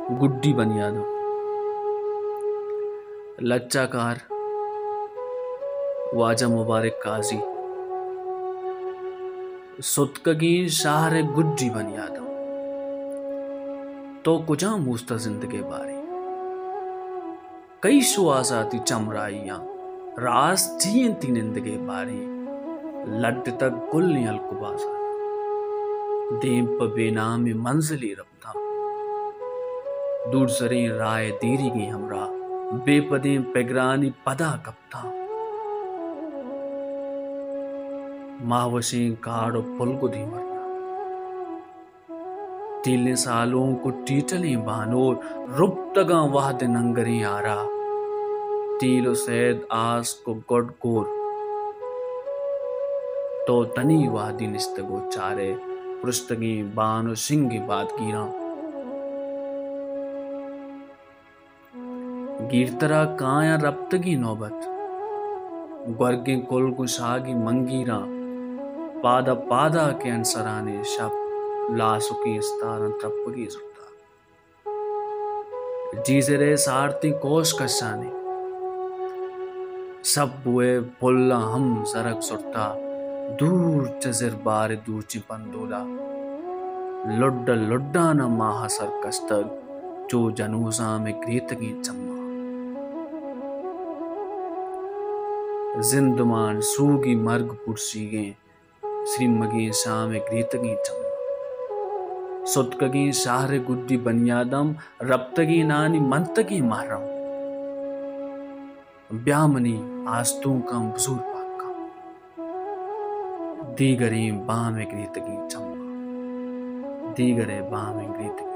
गुड्डी बनियादम लच्चाकार वाजा मुबारक काजी सुतकगी शाहर गुड्डी बनियादम तो कुजा मूस्ता जिंदगी बारी कई शुआसाती चमराइयां रास जीती निंदगे बारी लड्ड तक गुल अलकुबासा देम प बेनाम मंजिली रब्ता दूर सरी राय देरी गई हमरा बेपदे पेगरानी पदा कप्ता मावशी गाढ़ पुल को धी मरना तीले सालों को टीटली बानोर रुप तगा वाद नंगरी आरा तीलो सैद आस को गड गोर तो तनी वादी निस्तगो चारे पृष्ठगी बानो सिंगी बात गिरा गिरतरा काया रप्तगी नौबत गर्गे कुल गुशागी मंगीरा पादा पादा के अंसराने शब लासुकी स्तारन त्रपगी सुरता जीजरे सारती कोश कशाने सब बुए पुल्ला हम सरक सुरता दूर चजर बार दूर चिपंदोला लुड्डा लुड्डा न माह सरकस्तग जो जनूसा में ग्रीतगी चम्मा जिंदमान सूगी मर्ग पुरसीगे श्रीमगी शाम ग्रीतगी चम्मा सुतकगी शाहरे गुड्डी बनियादम रप्तगी नानी मंतगी महरम ब्यामनी आस्तू कम बुजुर्ग दीगरे बाम ग्रीतगी चम्मा दीगरे बाम ग्रीतगी